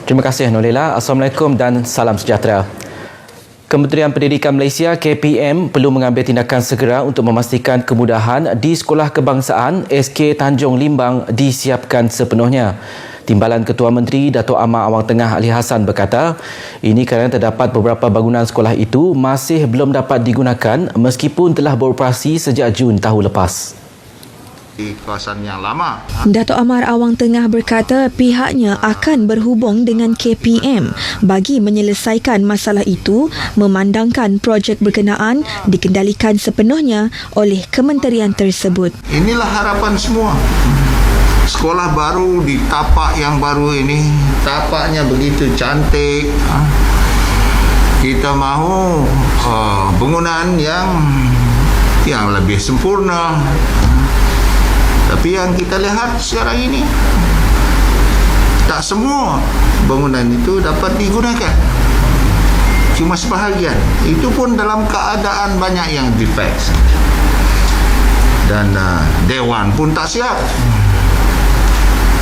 Terima kasih Nolela. Assalamualaikum dan salam sejahtera. Kementerian Pendidikan Malaysia KPM perlu mengambil tindakan segera untuk memastikan kemudahan di Sekolah Kebangsaan SK Tanjung Limbang disiapkan sepenuhnya. Timbalan Ketua Menteri Dato' Amar Awang Tengah Ali Hassan berkata, ini kerana terdapat beberapa bangunan sekolah itu masih belum dapat digunakan meskipun telah beroperasi sejak Jun tahun lepas. Di kawasan yang lama. Dato' Amar Awang Tengah berkata pihaknya akan berhubung dengan KPM bagi menyelesaikan masalah itu, memandangkan projek berkenaan dikendalikan sepenuhnya oleh kementerian tersebut. Inilah harapan semua. Sekolah baru di tapak yang baru ini, tapaknya begitu cantik. Kita mahu bangunan yang lebih sempurna. Tapi yang kita lihat sekarang ini, tak semua bangunan itu dapat digunakan. Cuma sebahagian. Itu pun dalam keadaan banyak yang defect. Dan dewan pun tak siap.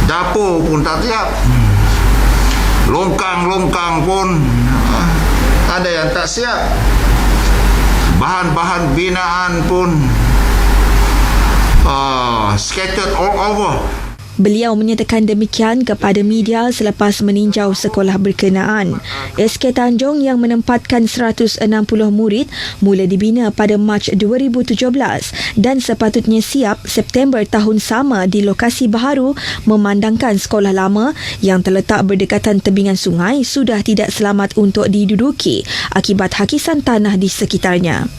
Dapur pun tak siap. Longkang-longkang pun ada yang tak siap. Bahan-bahan binaan pun scattered all over. Beliau menyatakan demikian kepada media selepas meninjau sekolah berkenaan. SK Tanjung yang menempatkan 160 murid mula dibina pada Mac 2017 dan sepatutnya siap September tahun sama di lokasi baharu, memandangkan sekolah lama yang terletak berdekatan tebingan sungai sudah tidak selamat untuk diduduki akibat hakisan tanah di sekitarnya.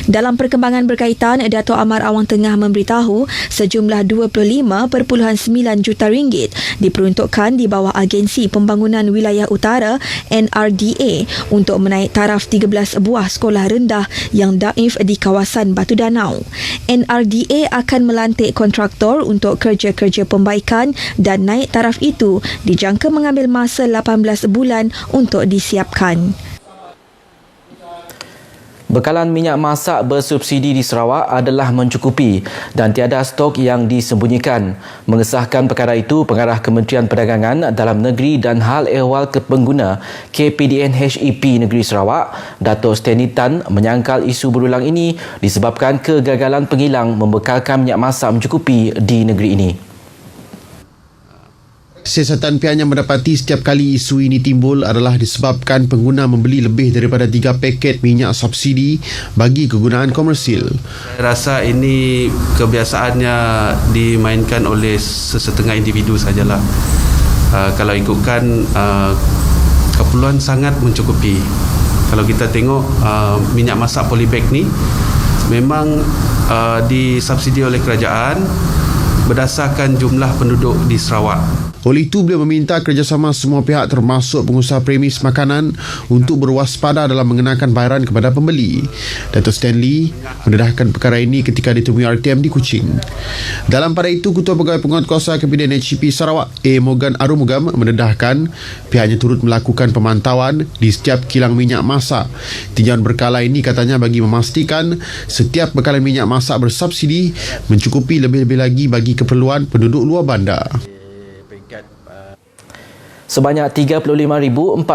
Dalam perkembangan berkaitan, Dato' Amar Awang Tengah memberitahu sejumlah 25.9 juta ringgit diperuntukkan di bawah Agensi Pembangunan Wilayah Utara NRDA untuk menaik taraf 13 buah sekolah rendah yang daif di kawasan Batu Danau. NRDA akan melantik kontraktor untuk kerja-kerja pembaikan dan naik taraf itu dijangka mengambil masa 18 bulan untuk disiapkan. Bekalan minyak masak bersubsidi di Sarawak adalah mencukupi dan tiada stok yang disembunyikan. Mengesahkan perkara itu, Pengarah Kementerian Perdagangan Dalam Negeri dan Hal Ehwal Pengguna KPDN HEP Negeri Sarawak, Dato' Stanley Tan menyangkal isu berulang ini disebabkan kegagalan pengilang membekalkan minyak masak mencukupi di negeri ini. Siasatan pihaknya mendapati setiap kali isu ini timbul adalah disebabkan pengguna membeli lebih daripada 3 paket minyak subsidi bagi kegunaan komersil. Saya rasa ini kebiasaannya dimainkan oleh sesetengah individu sajalah. Kalau ikutkan keperluan sangat mencukupi. Kalau kita tengok minyak masak polybag ni memang disubsidi oleh kerajaan berdasarkan jumlah penduduk di Sarawak. Oleh itu, beliau meminta kerjasama semua pihak termasuk pengusaha premis makanan untuk berwaspada dalam mengenakan bayaran kepada pembeli. Dato' Stanley mendedahkan perkara ini ketika ditemui RTM di Kuching. Dalam pada itu, Ketua Pegawai Penguatkuasa KPDN HEP Sarawak A. Morgan Arumugam mendedahkan pihaknya turut melakukan pemantauan di setiap kilang minyak masak. Tinjauan berkala ini katanya bagi memastikan setiap bekalan minyak masak bersubsidi mencukupi lebih-lebih lagi bagi keperluan penduduk luar bandar. Sebanyak 35,430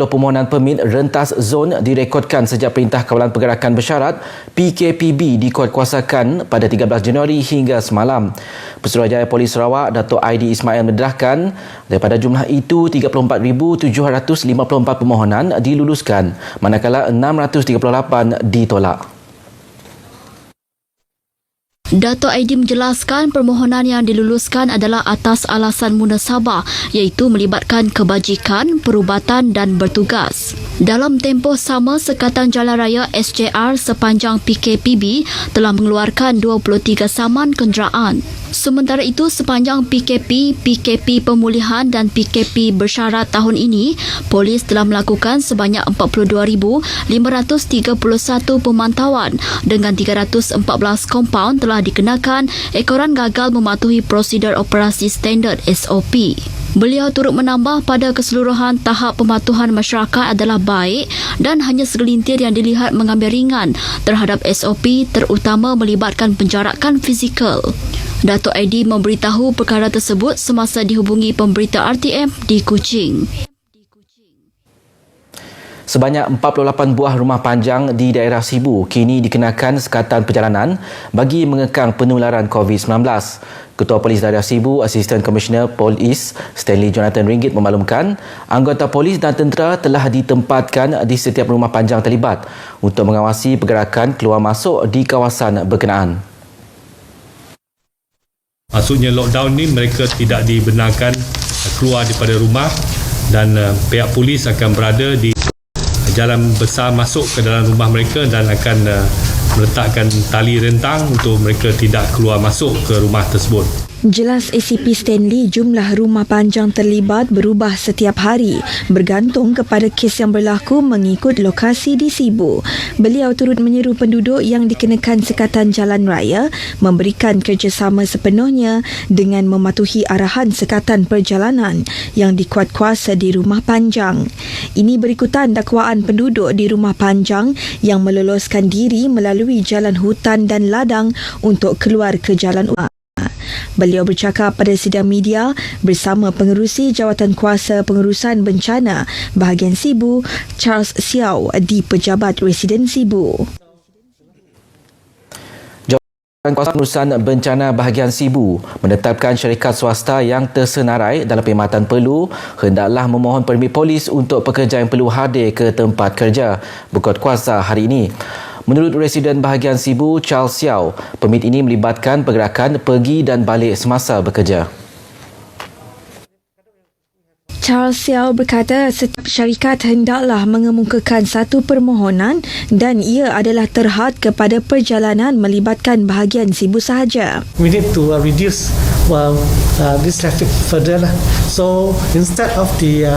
permohonan permit rentas zon direkodkan sejak Perintah Kawalan Pergerakan Bersyarat PKPB dikuatkuasakan pada 13 Januari hingga semalam. Pesuruhjaya Polis Sarawak Dato' Aidi Ismail mendedahkan daripada jumlah itu 34,754 permohonan diluluskan manakala 638 ditolak. Dato' Aidi menjelaskan permohonan yang diluluskan adalah atas alasan munasabah iaitu melibatkan kebajikan, perubatan dan bertugas. Dalam tempoh sama, Sekatan Jalan Raya SJR sepanjang PKPB telah mengeluarkan 23 saman kenderaan. Sementara itu, sepanjang PKP Pemulihan dan PKP Bersyarat tahun ini, polis telah melakukan sebanyak 42,531 pemantauan dengan 314 kompaun telah dikenakan ekoran gagal mematuhi prosedur operasi standard SOP. Beliau turut menambah pada keseluruhan tahap pematuhan masyarakat adalah baik dan hanya segelintir yang dilihat mengambil ringan terhadap SOP terutama melibatkan penjarakan fizikal. Datuk Aidi memberitahu perkara tersebut semasa dihubungi pemberita RTM di Kuching. Sebanyak 48 buah rumah panjang di daerah Sibu kini dikenakan sekatan perjalanan bagi mengekang penularan COVID-19. Ketua Polis Daerah Sibu, Asisten Komisioner Polis Stanley Jonathan Ringgit memaklumkan anggota polis dan tentera telah ditempatkan di setiap rumah panjang terlibat untuk mengawasi pergerakan keluar masuk di kawasan berkenaan. Maksudnya lockdown ni mereka tidak dibenarkan keluar daripada rumah dan pihak polis akan berada di jalan besar masuk ke dalam rumah mereka dan akan meletakkan tali rentang untuk mereka tidak keluar masuk ke rumah tersebut. Jelas ACP Stanley, jumlah rumah panjang terlibat berubah setiap hari bergantung kepada kes yang berlaku mengikut lokasi di Sibu. Beliau turut menyeru penduduk yang dikenakan sekatan jalan raya memberikan kerjasama sepenuhnya dengan mematuhi arahan sekatan perjalanan yang dikuat kuasa di rumah panjang. Ini berikutan dakwaan penduduk di rumah panjang yang meloloskan diri melalui jalan hutan dan ladang untuk keluar ke jalan utama. Beliau bercakap pada sidang media bersama Pengerusi Jawatan Kuasa Pengurusan Bencana bahagian Sibu, Charles Xiao di Pejabat Residen Sibu. Jawatan Kuasa Pengurusan Bencana bahagian Sibu menetapkan syarikat swasta yang tersenarai dalam perkhidmatan perlu hendaklah memohon permit polis untuk pekerja yang perlu hadir ke tempat kerja berkuat kuasa hari ini. Menurut Residen bahagian Sibu, Charles Xiao, permit ini melibatkan pergerakan pergi dan balik semasa bekerja. Charles Xiao berkata setiap syarikat hendaklah mengemukakan satu permohonan dan ia adalah terhad kepada perjalanan melibatkan bahagian Sibu sahaja. We need to reduce this traffic further. So instead of the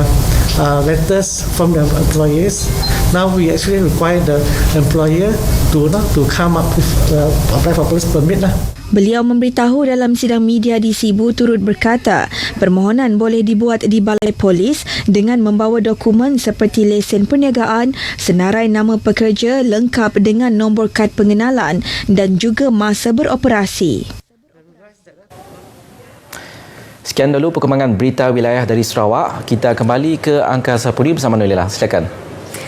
letters from the employees, now we actually require the employer to come up with apply for police permit lah. Beliau memberitahu dalam sidang media di Sibu turut berkata permohonan boleh dibuat di balai polis dengan membawa dokumen seperti lesen perniagaan, senarai nama pekerja lengkap dengan nombor kad pengenalan dan juga masa beroperasi. Sekian dulu perkembangan berita wilayah dari Sarawak. Kita kembali ke Angkasa Puri bersama Noilela. Silakan.